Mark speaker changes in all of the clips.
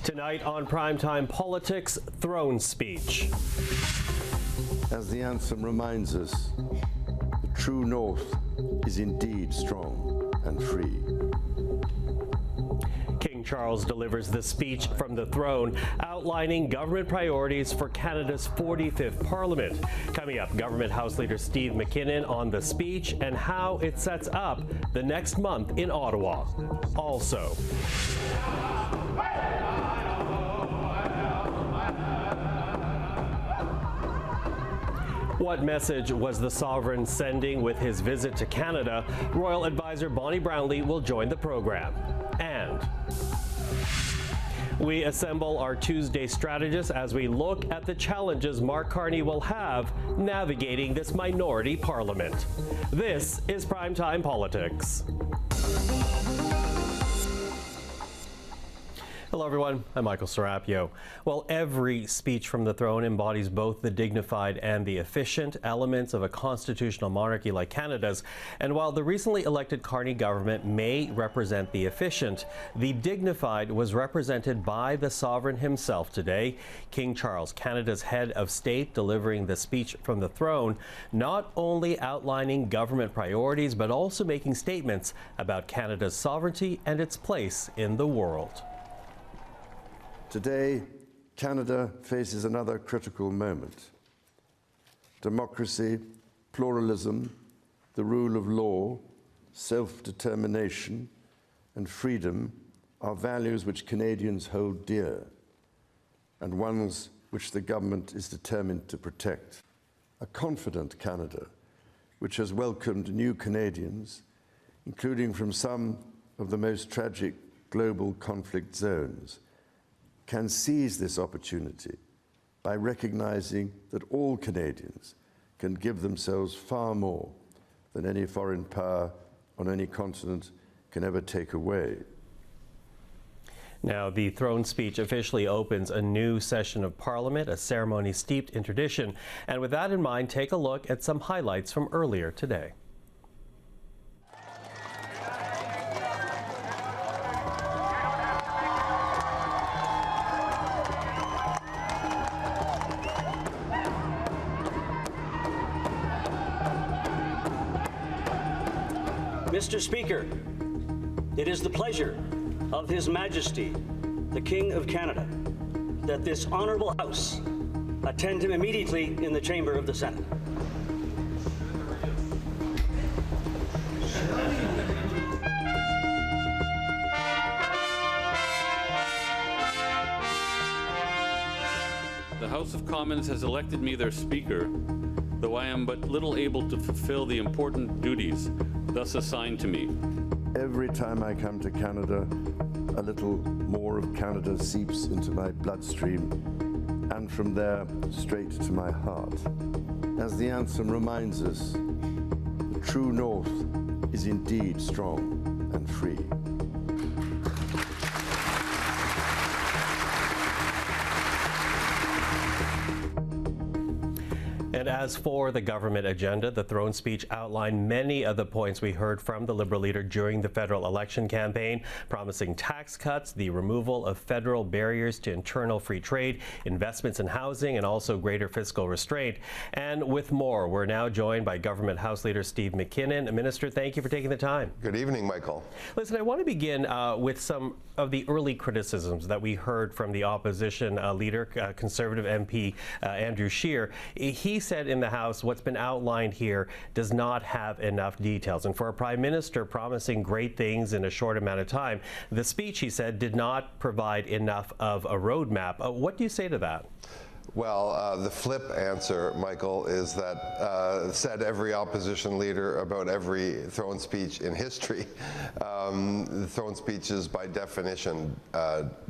Speaker 1: Tonight on Primetime Politics, throne speech.
Speaker 2: As the anthem reminds us, the true North is indeed strong and free.
Speaker 1: King Charles delivers the speech from the throne, outlining government priorities for Canada's 45th Parliament. Coming up, Government House Leader Steve MacKinnon on the speech and how it sets up the next month in Ottawa. Also, what message was the sovereign sending with his visit to Canada? Royal Advisor Bonnie Brownlee will join the program. And we assemble our Tuesday strategists as we look at the challenges Mark Carney will have navigating this minority parliament. This is Primetime Politics. Hello, everyone. I'm Michael Serapio. Well, every speech from the throne embodies both the dignified and the efficient elements of a constitutional monarchy like Canada's. And while the recently elected Carney government may represent the efficient, the dignified was represented by the sovereign himself today. King Charles, Canada's head of state, delivering the speech from the throne, not only outlining government priorities, but also making statements about Canada's sovereignty and its place in the world.
Speaker 2: Today, Canada faces another critical moment. Democracy, pluralism, the rule of law, self-determination, and freedom are values which Canadians hold dear, and ones which the government is determined to protect. A confident Canada, which has welcomed new Canadians, including from some of the most tragic global conflict zones, can seize this opportunity by recognizing that all Canadians can give themselves far more than any foreign power on any continent can ever take away.
Speaker 1: Now, the throne speech officially opens a new session of Parliament, a ceremony steeped in tradition. And with that in mind, take a look at some highlights from earlier today.
Speaker 3: Mr. Speaker, it is the pleasure of His Majesty, the King of Canada, that this honourable House attend him immediately in the chamber of the Senate.
Speaker 4: The House of Commons has elected me their Speaker, though I am but little able to fulfill the important duties thus assigned to me.
Speaker 2: Every time I come to Canada, a little more of Canada seeps into my bloodstream, and from there straight to my heart. As the anthem reminds us, the true North is indeed strong and free.
Speaker 1: And as for the government agenda, the throne speech outlined many of the points we heard from the Liberal leader during the federal election campaign, promising tax cuts, the removal of federal barriers to internal free trade, investments in housing, and also greater fiscal restraint. And with more, we're now joined by Government House Leader Steve MacKinnon. Minister, thank you for taking the time.
Speaker 5: Good evening, Michael.
Speaker 1: Listen, I want to begin with some of the early criticisms that we heard from the opposition leader, Conservative MP Andrew Scheer. He said in the House, what's been outlined here does not have enough details. And for a Prime Minister promising great things in a short amount of time, the speech, he said, did not provide enough of a roadmap. What do you say to that?
Speaker 5: Well, the flip answer, Michael, is that said every opposition leader about every throne speech in history. The throne speeches, by definition,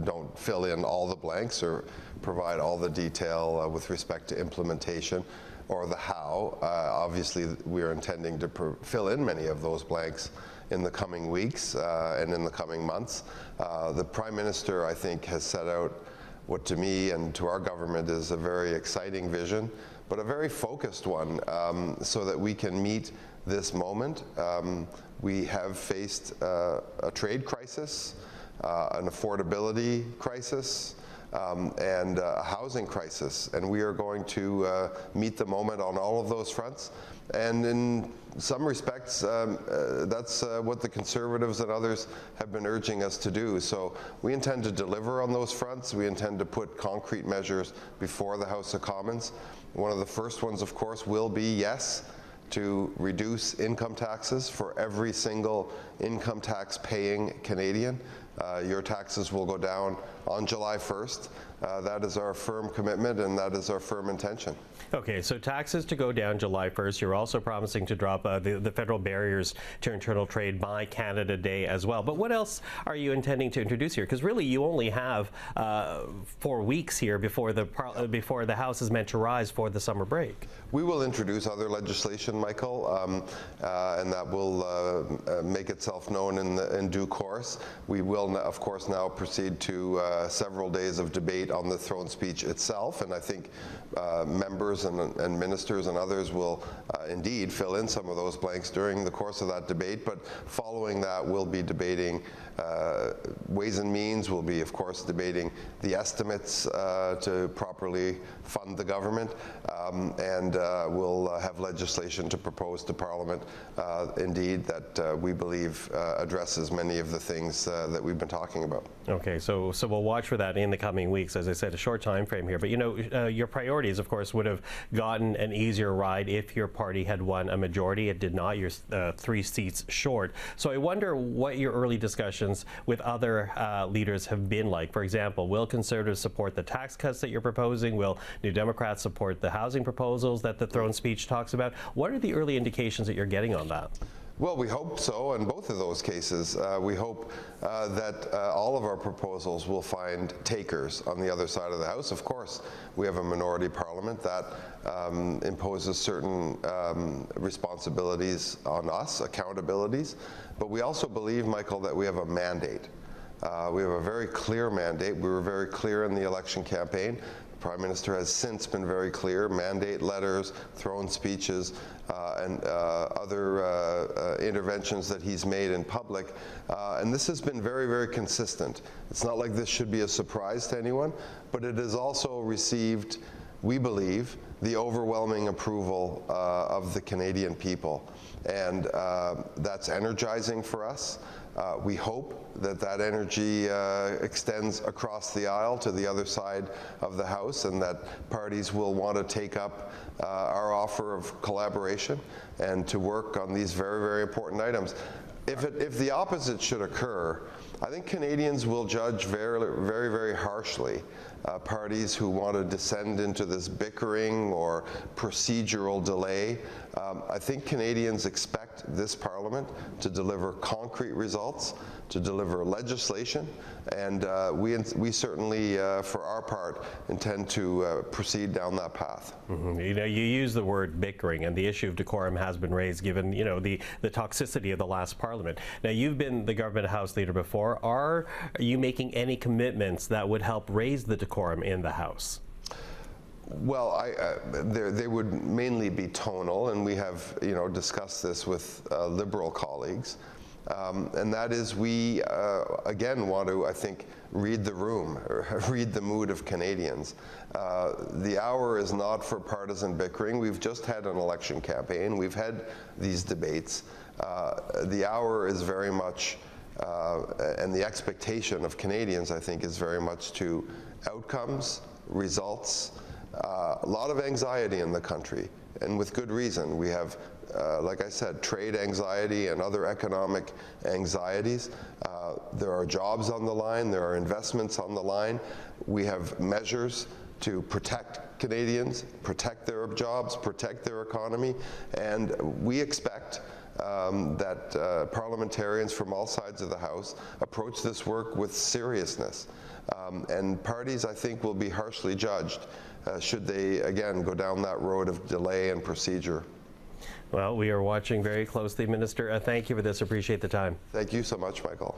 Speaker 5: don't fill in all the blanks or provide all the detail with respect to implementation or the how. Obviously, we are intending to fill in many of those blanks in the coming weeks and in the coming months. The Prime Minister, I think, has set out what to me and to our government is a very exciting vision, but a very focused one, so that we can meet this moment. We have faced a trade crisis. an affordability crisis, and a housing crisis. And we are going to meet the moment on all of those fronts. And in some respects, that's what the Conservatives and others have been urging us to do. So we intend to deliver on those fronts. We intend to put concrete measures before the House of Commons. One of the first ones, of course, will be, yes, to reduce income taxes for every single income tax paying Canadian. Your taxes will go down on July 1st. That is our firm commitment, and that is our firm intention.
Speaker 1: Okay, so taxes to go down July 1st. You're also promising to drop the federal barriers to internal trade by Canada Day as well. But what else are you intending to introduce here? Because really, you only have 4 weeks here before the House is meant to rise for the summer break.
Speaker 5: We will introduce other legislation, Michael, and that will make itself known in due course. We will, of course, now proceed to several days of debate on the throne speech itself, and I think members and ministers and others will indeed fill in some of those blanks during the course of that debate. But following that, we'll be debating Ways and Means. We'll be, of course, debating the estimates to properly fund the government, and we'll have legislation to propose to Parliament, indeed, that we believe addresses many of the things that we've been talking about.
Speaker 1: Okay, so we'll watch for that in the coming weeks. As I said, a short time frame here. But you know, your priorities, of course, would have gotten an easier ride if your party had won a majority. It did not. You're 3 seats short. So I wonder what your early discussions with other leaders have been like. For example, will Conservatives support the tax cuts that you're proposing? Will New Democrats support the housing proposals that the throne speech talks about? What are the early indications that you're getting on that?
Speaker 5: Well, we hope so in both of those cases. We hope that all of our proposals will find takers on the other side of the House. Of course, we have a minority parliament that imposes certain responsibilities on us, accountabilities. But we also believe, Michael, that we have a mandate. We have a very clear mandate. We were very clear in the election campaign. The Prime Minister has since been very clear. Mandate letters, throne speeches, and other interventions that he's made in public. And this has been very, very consistent. It's not like this should be a surprise to anyone, but it has also received, we believe, the overwhelming approval of the Canadian people. And that's energizing for us. We hope that that energy extends across the aisle to the other side of the House, and that parties will want to take up our offer of collaboration and to work on these very, very important items. If the opposite should occur, I think Canadians will judge very, very, very harshly parties who want to descend into this bickering or procedural delay. I think Canadians expect this Parliament to deliver concrete results, to deliver legislation, and we certainly, for our part, intend to proceed down that path.
Speaker 1: Mm-hmm. You know, you use the word bickering, and the issue of decorum has been raised given, you know, the toxicity of the last Parliament. Now, you've been the government House Leader before. Are you making any commitments that would help raise the decorum in the House?
Speaker 5: Well, they would mainly be tonal, and we have, you know, discussed this with Liberal colleagues. And that is, we again want to, I think, read the room, or read the mood of Canadians. The hour is not for partisan bickering. We've just had an election campaign. We've had these debates. The hour is very much, and the expectation of Canadians, I think, is very much to outcomes, results. A lot of anxiety in the country, and with good reason. We have, like I said, trade anxiety and other economic anxieties. There are jobs on the line. There are investments on the line. We have measures to protect Canadians, protect their jobs, protect their economy, and we expect that parliamentarians from all sides of the House approach this work with seriousness. And parties, I think, will be harshly judged should they, again, go down that road of delay and procedure.
Speaker 1: Well, we are watching very closely, Minister. Thank you for this. Appreciate the time.
Speaker 5: Thank you so much, Michael.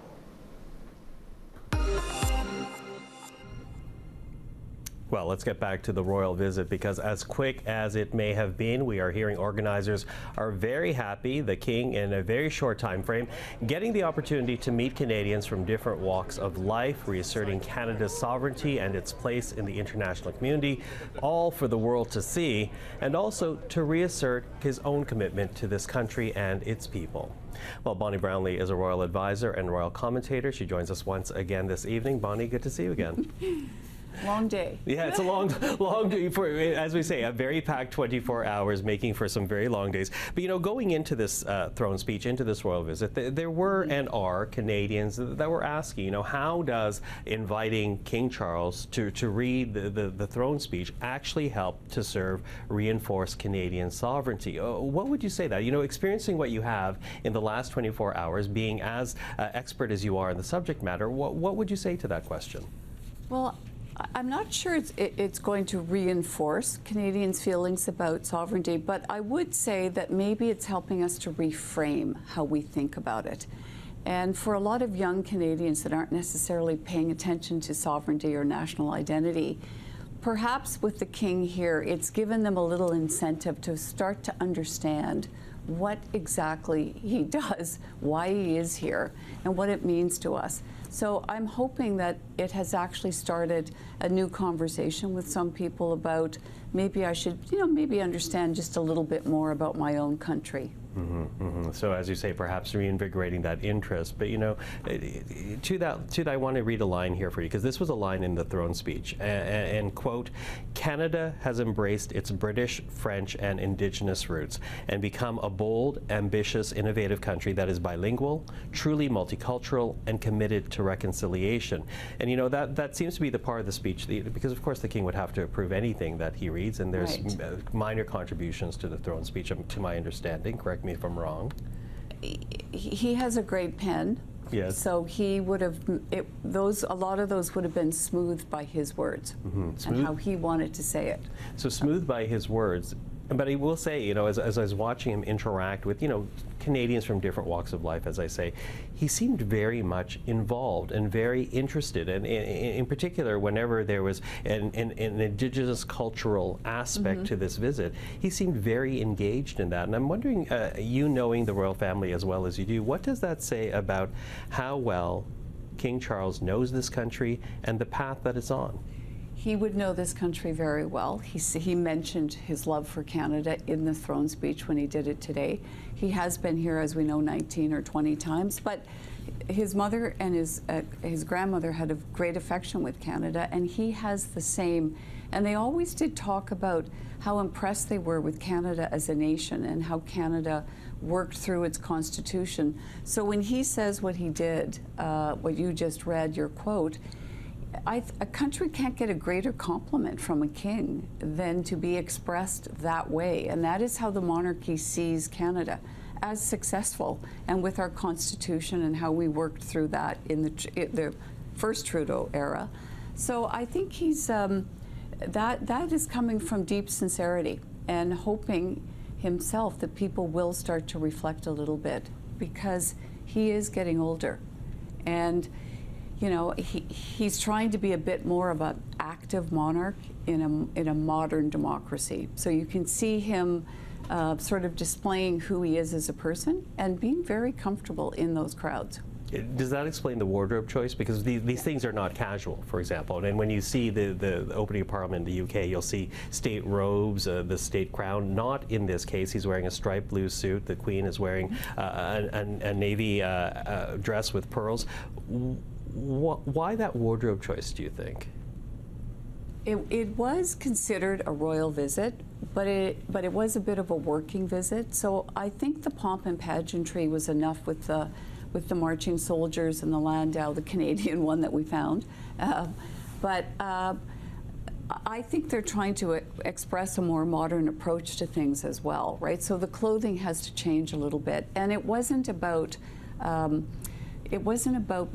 Speaker 1: Well, let's get back to the royal visit, because as quick as it may have been, we are hearing organizers are very happy the King, in a very short time frame, getting the opportunity to meet Canadians from different walks of life, reasserting Canada's sovereignty and its place in the international community, all for the world to see, and also to reassert his own commitment to this country and its people. Well, Bonnie Brownlee is a royal advisor and royal commentator. She joins us once again this evening. Bonnie, good to see you again.
Speaker 6: Long day.
Speaker 1: Yeah, it's a long day for, as we say, a very packed 24 hours, making for some very long days. But, you know, going into this throne speech, into this royal visit, there were and are Canadians that were asking, you know, how does inviting King Charles to read the throne speech actually help to reinforce Canadian sovereignty? What would you say that, you know, experiencing what you have in the last 24 hours, being as expert as you are in the subject matter, what would you say to that question?
Speaker 6: Well, I'm not sure it's going to reinforce Canadians' feelings about sovereignty, but I would say that maybe it's helping us to reframe how we think about it. And for a lot of young Canadians that aren't necessarily paying attention to sovereignty or national identity, perhaps with the King here, it's given them a little incentive to start to understand what exactly he does, why he is here, and what it means to us. So I'm hoping that it has actually started a new conversation with some people about maybe I should, you know, maybe understand just a little bit more about my own country. So as you say, perhaps reinvigorating that interest. But, you know, to that, I want to read a line here for you, because this was a line in the throne speech, and quote, "Canada has embraced its British, French, and Indigenous roots and become a bold, ambitious, innovative country that is bilingual, truly multicultural, and committed to reconciliation." And, you know, that seems to be the part of the speech, because of course the King would have to approve anything that he reads, and there's minor contributions to the throne speech, to my understanding. Correct me if I'm wrong. He has a great pen.
Speaker 1: Yes.
Speaker 6: So he would have, a lot of those would have been smoothed by his words and how he wanted to say it.
Speaker 1: So smoothed by his words. But I will say, you know, as I was watching him interact with, you know, Canadians from different walks of life, as I say, he seemed very much involved and very interested. And in particular, whenever there was an Indigenous cultural aspect to this visit, he seemed very engaged in that. And I'm wondering, you knowing the royal family as well as you do, what does that say about how well King Charles knows this country and the path that it's on?
Speaker 6: He would know this country very well. He mentioned his love for Canada in the throne speech when he did it today. He has been here, as we know, 19 or 20 times, but his mother and his grandmother had a great affection with Canada, and he has the same. And they always did talk about how impressed they were with Canada as a nation and how Canada worked through its constitution. So when he says what he did, what you just read, your quote, a country can't get a greater compliment from a king than to be expressed that way. And that is how the monarchy sees Canada, as successful, and with our constitution and how we worked through that in the first Trudeau era. So I think he's, that is coming from deep sincerity and hoping himself that people will start to reflect a little bit, because he is getting older. And you know, he's trying to be a bit more of an active monarch in a modern democracy. So you can see him sort of displaying who he is as a person and being very comfortable in those crowds.
Speaker 1: Does that explain the wardrobe choice? Because these things are not casual, for example. And when you see the opening of Parliament in the UK, you'll see state robes, the state crown. Not in this case. He's wearing a striped blue suit. The Queen is wearing a navy dress with pearls. Why that wardrobe choice, do you think?
Speaker 6: It was considered a royal visit, but it was a bit of a working visit. So I think the pomp and pageantry was enough with the marching soldiers and the landau, the Canadian one that we found. But I think they're trying to express a more modern approach to things as well, right? So the clothing has to change a little bit, and it wasn't about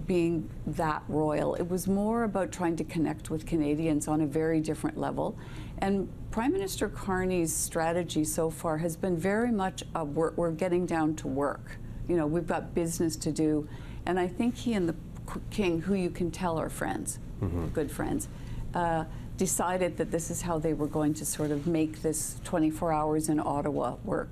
Speaker 6: being that royal. It was more about trying to connect with Canadians on a very different level. And Prime Minister Carney's strategy so far has been very much we're getting down to work. You know, we've got business to do. And I think he and the King, who you can tell are friends, good friends, decided that this is how they were going to sort of make this 24 hours in Ottawa work.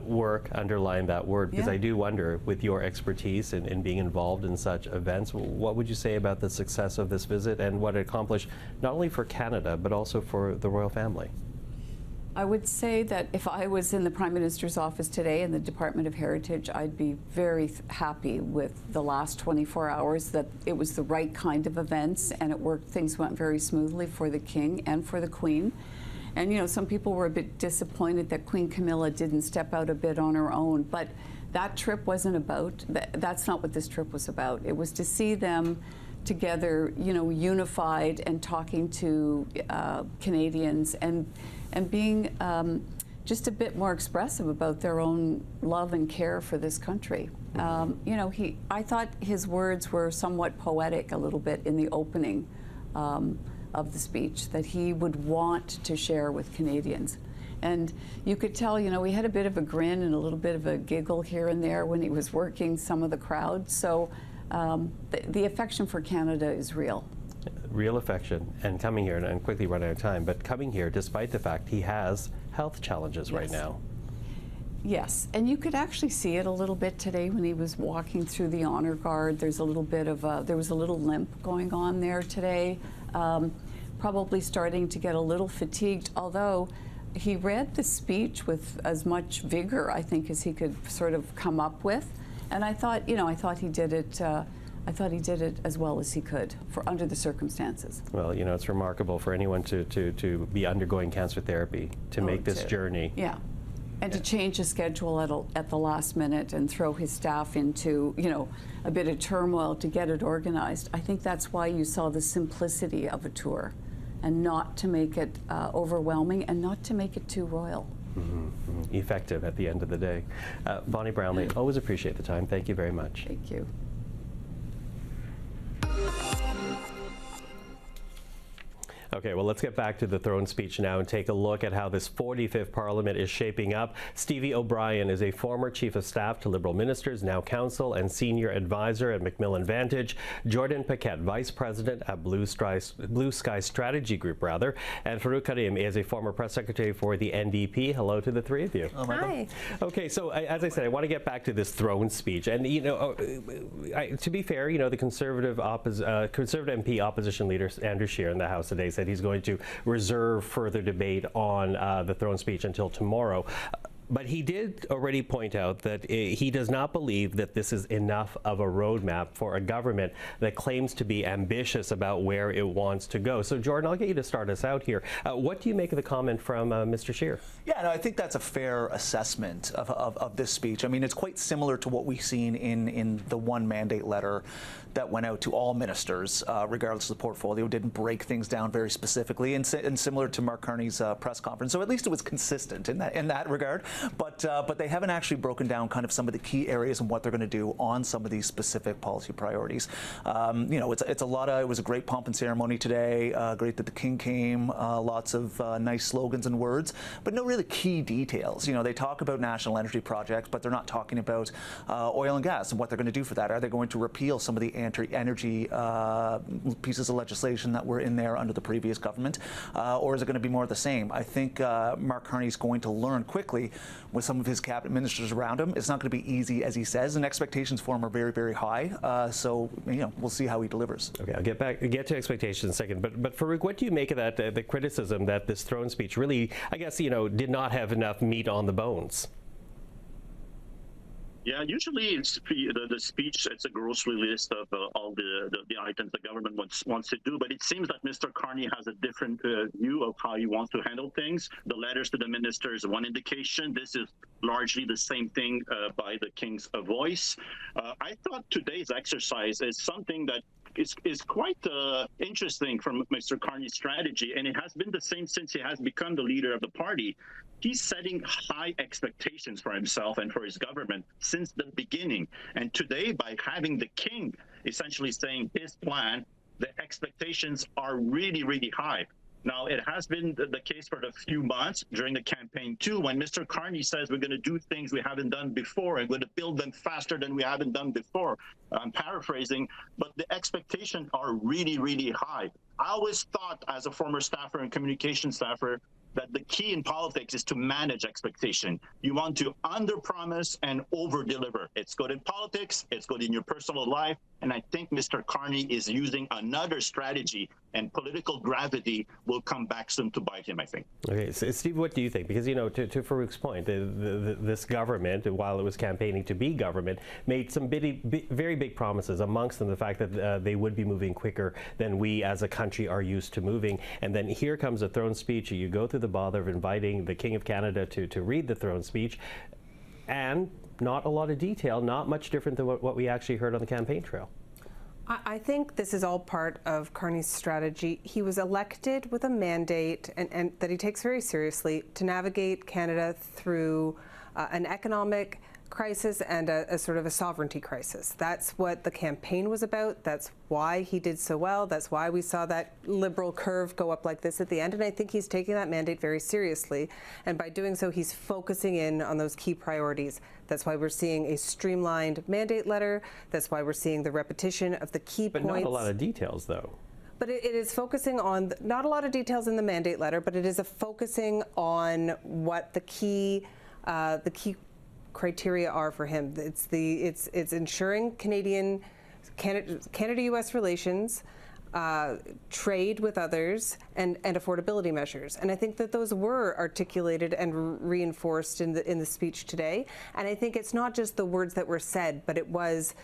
Speaker 1: Work, underline that word, because
Speaker 6: Yeah.
Speaker 1: I do wonder, with your expertise in being involved in such events, what would you say about the success of this visit and what it accomplished not only for Canada, but also for the royal family?
Speaker 6: I would say that if I was in the Prime Minister's office today in the Department of Heritage, I'd be very happy with the last 24 hours, that it was the right kind of events and it worked. Things went very smoothly for the King and for the Queen. And, you know, some people were a bit disappointed that Queen Camilla didn't step out a bit on her own, but that trip wasn't about, that's not what this trip was about. It was to see them together, you know, unified and talking to Canadians and being just a bit more expressive about their own love and care for this country. You know, I thought his words were somewhat poetic a little bit in the opening of the speech, that he would want to share with Canadians. And you could tell, you know, we had a bit of a grin and a little bit of a giggle here and there when he was working some of the crowd. So the affection for Canada is real.
Speaker 1: Real affection, and coming here, and I'm quickly running out of time, but coming here despite the fact he has health challenges right now.
Speaker 6: Yes, and you could actually see it a little bit today when he was walking through the honor guard. There's a little bit of there was a little limp going on there today, probably starting to get a little fatigued, although he read the speech with as much vigor, I think, as he could sort of come up with. And I thought, you know, I thought he did it as well as he could under the circumstances.
Speaker 1: Well, you know, it's remarkable for anyone to be undergoing cancer therapy, to make this journey.
Speaker 6: Yeah. And to change his schedule at the last minute and throw his staff into, you know, a bit of turmoil to get it organized. I think that's why you saw the simplicity of a tour, and not to make it overwhelming and not to make it too royal.
Speaker 1: Effective at the end of the day. Bonnie Brownlee, always appreciate the time. Thank you very much.
Speaker 6: Thank you.
Speaker 1: Okay, well, let's get back to the throne speech now and take a look at how this 45th Parliament is shaping up. Stevie O'Brien is a former Chief of Staff to Liberal ministers, now Counsel and Senior Advisor at Macmillan Vantage. Jordan Paquet, Vice President at Blue Sky Strategy Group, and Farouk Karim is a former Press Secretary for the NDP. Hello to the three of you.
Speaker 7: Hi.
Speaker 1: Okay, so as I said, I want to get back to this throne speech. And, you know, to be fair, you know, the Conservative MP Opposition Leader Andrew Scheer in the House today said he's going to reserve further debate on the throne speech until tomorrow. But he did already point out that he does not believe that this is enough of a roadmap for a government that claims to be ambitious about where it wants to go. So, Jordan, I'll get you to start us out here. What do you make of the comment from Mr. Scheer?
Speaker 7: Yeah, no, I think that's a fair assessment of this speech. I mean, it's quite similar to what we've seen in the one mandate letter that went out to all ministers, regardless of the portfolio. It didn't break things down very specifically, and similar to Mark Carney's press conference. So at least it was consistent in that regard. But they haven't actually broken down kind of some of the key areas and what they're going to do on some of these specific policy priorities. You know, it's a lot of. It was a great pomp and ceremony today. Great that the King came. Lots of nice slogans and words, but no really key details. You know, they talk about national energy projects, but they're not talking about oil and gas and what they're going to do for that. Are they going to repeal some of the anti-energy pieces of legislation that were in there under the previous government, or is it going to be more of the same? I think Mark Carney's going to learn quickly with some of his cabinet ministers around him. It's not going to be easy, as he says, and expectations for him are very, very high. So, you know, we'll see how he delivers.
Speaker 1: Okay, I'll get to expectations in a second. But Farouk, what do you make of that, the criticism that this throne speech really, I guess, you know, did not have enough meat on the bones?
Speaker 8: Yeah, usually it's the speech. It's a grocery list of all the items the government wants to do. But it seems that Mr. Carney has a different view of how he wants to handle things. The letters to the ministers, one indication. This is largely the same thing by the King's voice. I thought today's exercise is something that is quite interesting from Mr. Carney's strategy, and it has been the same since he has become the leader of the party. He's setting high expectations for himself and for his government since the beginning. And today, by having the King essentially saying his plan, the expectations are really, really high. Now, it has been the case for the few months during the campaign, too, when Mr. Carney says we're going to do things we haven't done before and we're going to build them faster than we haven't done before. I'm paraphrasing, but the expectations are really, really high. I always thought, as a former staffer and communication staffer, that the key in politics is to manage expectation. You want to under-promise and over-deliver. It's good in politics, it's good in your personal life, and I think Mr. Carney is using another strategy, and political gravity will come back soon to bite him, I think.
Speaker 1: Okay, so Steve, what do you think? Because, you know, to Farouk's point, this government, while it was campaigning to be government, made some very big promises, amongst them the fact that they would be moving quicker than we as a country are used to moving. And then here comes a throne speech. You go through the bother of inviting the King of Canada to read the throne speech, and not a lot of detail, not much different than what we actually heard on the campaign trail.
Speaker 9: I think this is all part of Carney's strategy. He was elected with a mandate and that he takes very seriously to navigate Canada through an economic crisis and a sort of a sovereignty crisis. That's what the campaign was about. That's why he did so well. That's why we saw that Liberal curve go up like this at the end. And I think he's taking that mandate very seriously. And by doing so, he's focusing in on those key priorities. That's why we're seeing a streamlined mandate letter. That's why we're seeing the repetition of the key points.
Speaker 1: But not a lot of details, though.
Speaker 9: But it is focusing on, not a lot of details in the mandate letter, but it is a focusing on what the key criteria are for him. It's ensuring Canada-U.S. relations, trade with others, and affordability measures. And I think that those were articulated and reinforced in the speech today. And I think it's not just the words that were said, but it was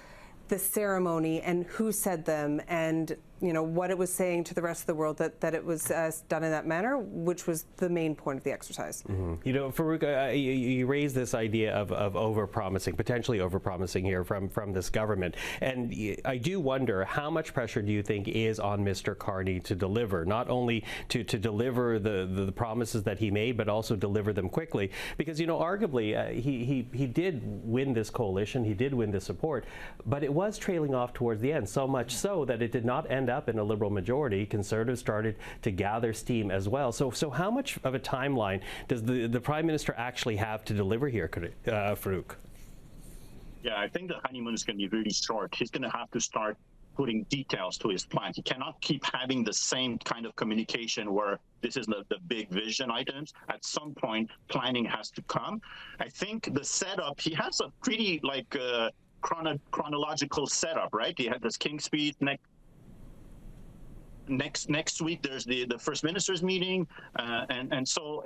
Speaker 9: the ceremony and who said them, and you know what it was saying to the rest of the world that it was done in that manner, which was the main point of the exercise.
Speaker 1: Mm-hmm. You know, Farouk, you raised this idea of over-promising, potentially over-promising here from this government, and I do wonder how much pressure do you think is on Mr. Carney to deliver, not only to deliver the promises that he made, but also deliver them quickly, because you know, arguably he did win this coalition, he did win this support, but it was trailing off towards the end, so much so that it did not end up in a Liberal majority. Conservatives started to gather steam as well. So how much of a timeline does the Prime Minister actually have to deliver here, Farouk?
Speaker 8: Yeah, I think the honeymoon is going to be really short. He's going to have to start putting details to his plan. He cannot keep having the same kind of communication where this is the big vision items. At some point, planning has to come. I think the setup, he has a pretty chronological setup, right? He had this King's speech. Next week there's the First Minister's meeting, and so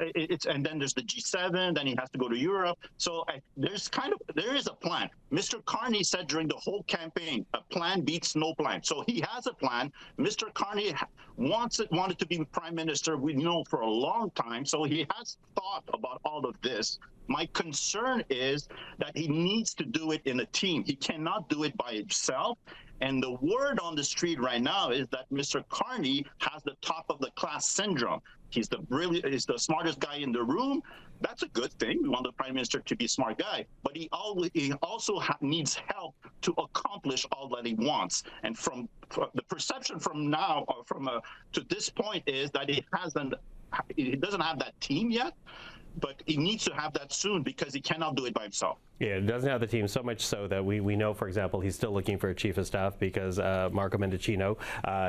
Speaker 8: and then there's the G7. Then he has to go to Europe. So there is a plan. Mr. Carney said during the whole campaign, a plan beats no plan. So he has a plan. Mr. Carney wanted to be Prime Minister, we know, for a long time. So he has thought about all of this. My concern is that he needs to do it in a team. He cannot do it by himself. And the word on the street right now is that Mr. Carney has the top of the class syndrome. He's the smartest guy in the room. That's a good thing. We want the Prime Minister to be a smart guy, but he also needs help to accomplish all that he wants. And from the perception from now, or to this point, is that he doesn't have that team yet. But he needs to have that soon, because he cannot do it by himself.
Speaker 1: Yeah, it doesn't have the team, so much so that we know, for example, he's still looking for a chief of staff, because Marco Mendicino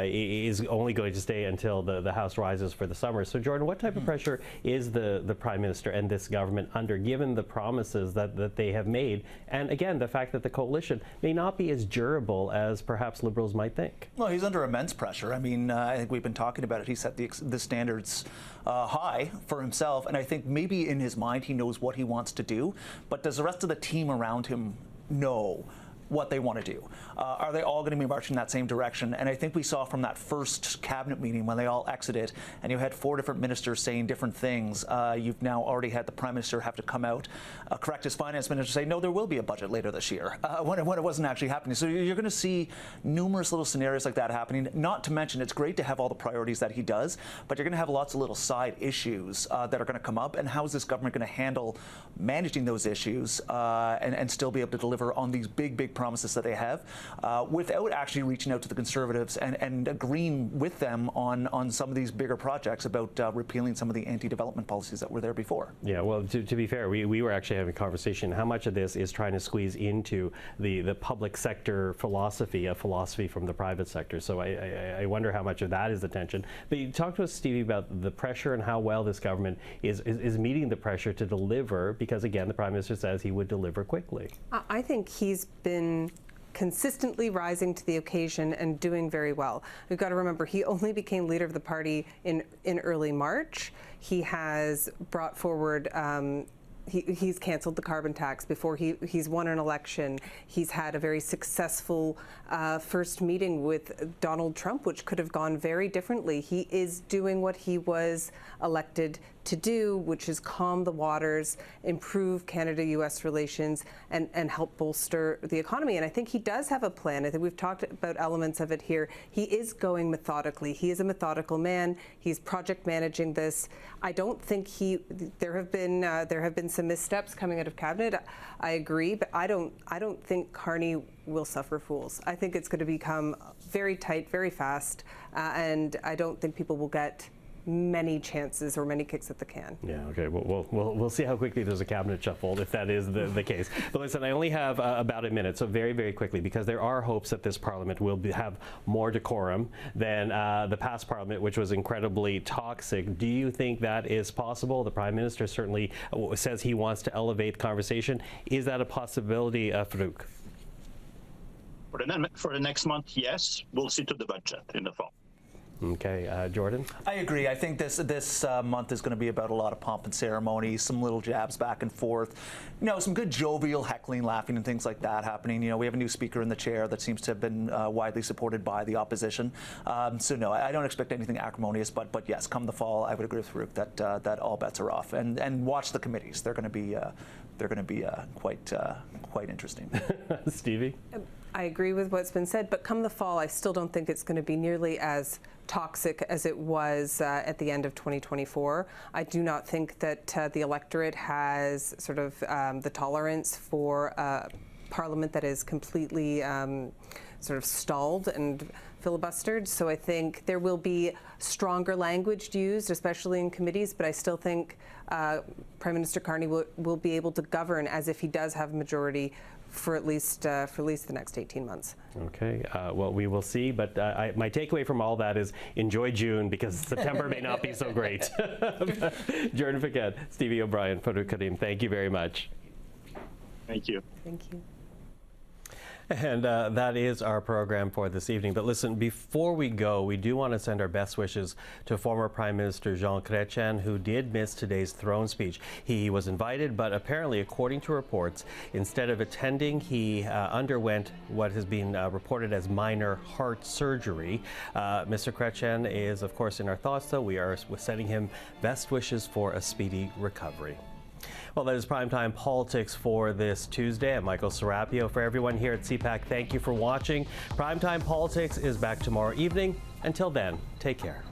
Speaker 1: is only going to stay until the House rises for the summer. So, Jordan, what type of pressure is the Prime Minister and this government under, given the promises that they have made, and again, the fact that the coalition may not be as durable as perhaps Liberals might think?
Speaker 7: Well, he's under immense pressure. I mean, I think we've been talking about it. He set the standards high for himself, and I think maybe in his mind he knows what he wants to do, but does the rest of the team around him know what they want to do? Are they all going to be marching in that same direction? And I think we saw from that first cabinet meeting when they all exited and you had 4 different ministers saying different things, you've now already had the Prime Minister have to come out, correct his finance minister, say, no, there will be a budget later this year, when it wasn't actually happening. So you're going to see numerous little scenarios like that happening, not to mention it's great to have all the priorities that he does, but you're going to have lots of little side issues that are going to come up, and how is this government going to handle managing those issues and still be able to deliver on these big promises that they have, without actually reaching out to the Conservatives and agreeing with them on some of these bigger projects about repealing some of the anti-development policies that were there before.
Speaker 1: Yeah, well, to be fair, we were actually having a conversation. How much of this is trying to squeeze into the public sector philosophy, a philosophy from the private sector? So I wonder how much of that is the tension. But you talk to us, Stevie, about the pressure and how well this government is meeting the pressure to deliver, because again, the Prime Minister says he would deliver quickly.
Speaker 9: I think he's been consistently rising to the occasion and doing very well. We've got to remember, he only became leader of the party in early March. He has brought forward he's canceled the carbon tax before he's won an election. He's had a very successful first meeting with Donald Trump, which could have gone very differently. He is doing what he was elected to do, which is calm the waters, improve Canada-U.S. relations, and help bolster the economy. And I think he does have a plan. I think we've talked about elements of it here. He is going methodically. He is a methodical man. He's project managing this. I don't think there have been some missteps coming out of cabinet. I agree, but I don't think Carney will suffer fools. I think it's going to become very tight, very fast, and I don't think people will get many chances or many kicks at the can.
Speaker 1: Yeah, okay. We'll see how quickly there's a cabinet shuffle, if that is the case. But listen, I only have about a minute, so very, very quickly, because there are hopes that this Parliament will have more decorum than the past Parliament, which was incredibly toxic. Do you think that is possible? The Prime Minister certainly says he wants to elevate conversation. Is that a possibility, Farouk?
Speaker 8: For the next month, yes. We'll see to the budget in the fall.
Speaker 1: Okay, Jordan?
Speaker 7: I agree. I think this month is going to be about a lot of pomp and ceremony, some little jabs back and forth, some good jovial heckling, laughing, and things like that happening. We have a new speaker in the chair that seems to have been widely supported by the opposition. So no, I don't expect anything acrimonious. But yes, come the fall, I would agree with Farouk that all bets are off. And watch the committees. They're going to be quite interesting.
Speaker 1: Stevie?
Speaker 9: I agree with what's been said, but come the fall, I still don't think it's going to be nearly as toxic as it was at the end of 2024. I do not think that the electorate has sort of the tolerance for a Parliament that is completely sort of stalled and filibustered. So I think there will be stronger language used, especially in committees, but I still think Prime Minister Carney will be able to govern as if he does have a majority for at least the next 18 months.
Speaker 1: Okay, well, we will see, but my takeaway from all that is enjoy June, because September may not be so great. Jordan Paquet, Stevie O'Brien, Farouk Karim, thank you very much.
Speaker 8: Thank you.
Speaker 9: Thank you.
Speaker 1: And that is our program for this evening. But listen, before we go, we do want to send our best wishes to former Prime Minister Jean Chrétien, who did miss today's throne speech. He was invited, but apparently, according to reports, instead of attending, he underwent what has been reported as minor heart surgery. Mr. Chrétien is, of course, in our thoughts, though. We are sending him best wishes for a speedy recovery. Well, that is Primetime Politics for this Tuesday. I'm Michael Serapio. For everyone here at CPAC, thank you for watching. Primetime Politics is back tomorrow evening. Until then, take care.